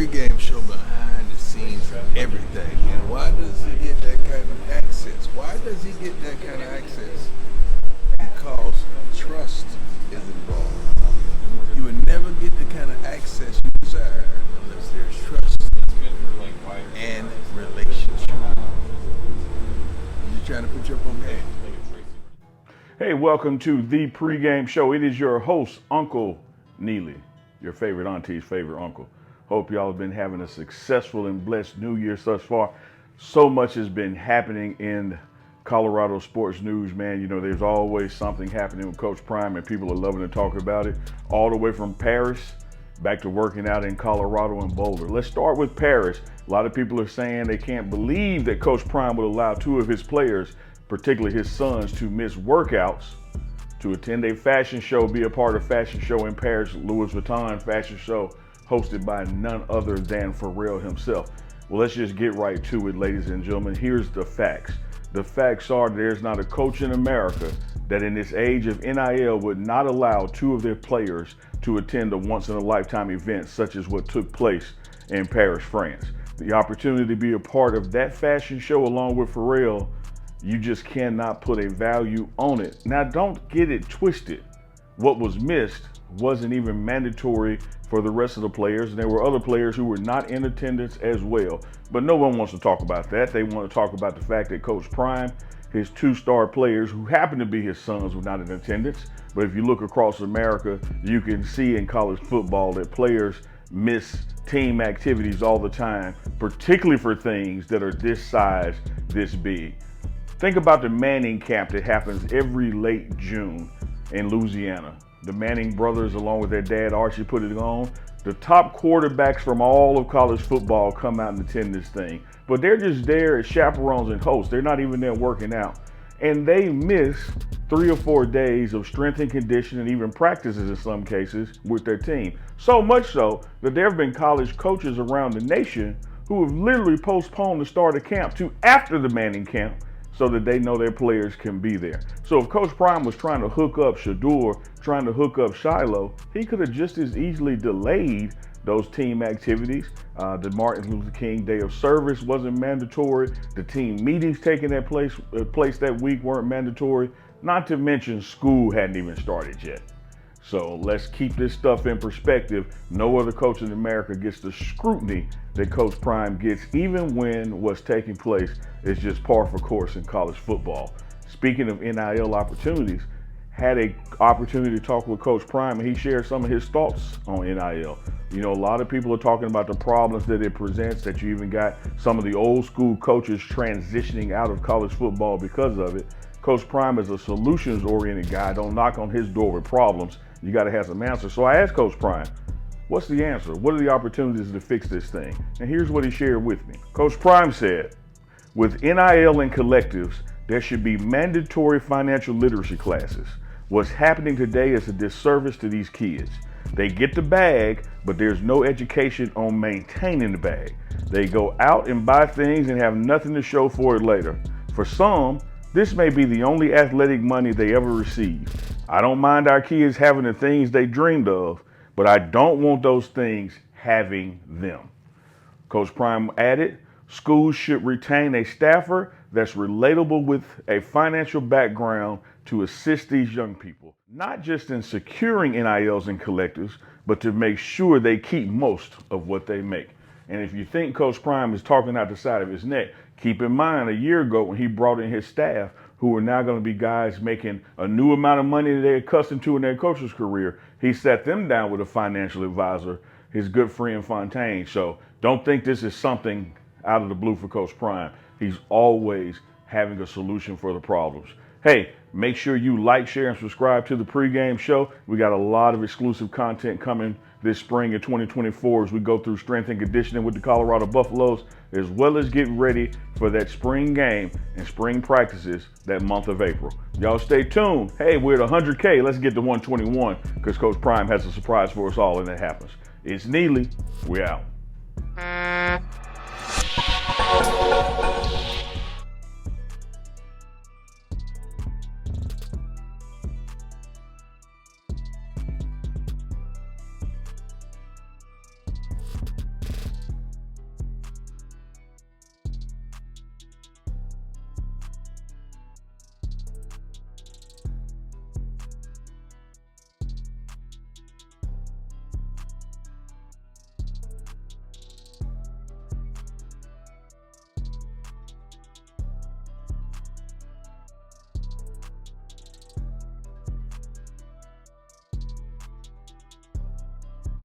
pregame show behind the scenes from everything. And why does he get that kind of access? Why does he get that kind of access? Because trust is involved. You would never get the kind of access you desire unless there's trust and relationship. You trying to put your up on game? Hey, welcome to the pregame show. It is your host, Uncle Neely, your favorite auntie's favorite uncle. Hope y'all have been having a successful and blessed New Year thus far. So much has been happening in Colorado sports news, man. You know, there's always something happening with Coach Prime, and people are loving to talk about it. All the way from Paris back to working out in Colorado and Boulder. Let's start with Paris. A lot of people are saying they can't believe that Coach Prime would allow two of his players, particularly his sons, to miss workouts to attend a fashion show, be a part of a fashion show in Paris, Louis Vuitton fashion show, hosted by none other than Pharrell himself. Well, let's just get right to it, ladies and gentlemen. Here's the facts. The facts are there's not a coach in America that in this age of NIL would not allow two of their players to attend a once-in-a-lifetime event such as what took place in Paris, France. The opportunity to be a part of that fashion show along with Pharrell, you just cannot put a value on it. Now, don't get it twisted. What was missed wasn't even mandatory for the rest of the players, and there were other players who were not in attendance as well. But no one wants to talk about that. They want to talk about the fact that Coach Prime, his two-star players who happen to be his sons, were not in attendance. But if you look across America, you can see in college football that players miss team activities all the time, particularly for things that are this size, this big. Think about the Manning camp that happens every late June in Louisiana. The Manning brothers, along with their dad Archie, put it on. The top quarterbacks from all of college football come out and attend this thing. But they're just there as chaperones and hosts. They're not even there working out. And they miss 3 or 4 days of strength and conditioning, even practices in some cases, with their team. So much so that there have been college coaches around the nation who have literally postponed the start of camp to after the Manning camp, so that they know their players can be there. So if Coach Prime was trying to hook up Shador, trying to hook up Shiloh, he could have just as easily delayed those team activities. The Martin Luther King Day of Service wasn't mandatory. The team meetings taking that place that week weren't mandatory. Not to mention school hadn't even started yet. So let's keep this stuff in perspective. No other coach in America gets the scrutiny that Coach Prime gets, even when what's taking place is just par for course in college football. Speaking of NIL opportunities, had an opportunity to talk with Coach Prime, and he shared some of his thoughts on NIL. You know, a lot of people are talking about the problems that it presents, that you even got some of the old school coaches transitioning out of college football because of it. Coach Prime is a solutions-oriented guy. Don't knock on his door with problems. You got to have some answers. So I asked Coach Prime, what's the answer? What are the opportunities to fix this thing? And here's what he shared with me. Coach Prime said, with NIL and collectives, there should be mandatory financial literacy classes. What's happening today is a disservice to these kids. They get the bag, but there's no education on maintaining the bag. They go out and buy things and have nothing to show for it later. For some, this may be the only athletic money they ever receive. I don't mind our kids having the things they dreamed of, but I don't want those things having them. Coach Prime added, schools should retain a staffer that's relatable with a financial background to assist these young people, not just in securing NILs and collectives, but to make sure they keep most of what they make. And if you think Coach Prime is talking out the side of his neck, keep in mind a year ago when he brought in his staff, who are now going to be guys making a new amount of money that they're accustomed to in their coach's career, he sat them down with a financial advisor, his good friend Fontaine. So don't think this is something out of the blue for Coach Prime. He's always having a solution for the problems. Hey, make sure you like, share, and subscribe to the pregame show. We got a lot of exclusive content coming this spring of 2024 as we go through strength and conditioning with the Colorado Buffaloes, as well as getting ready for that spring game and spring practices that month of April. Y'all stay tuned. Hey, we're at 100K. Let's get to 121 because Coach Prime has a surprise for us all, and it happens. It's Neely. We're out.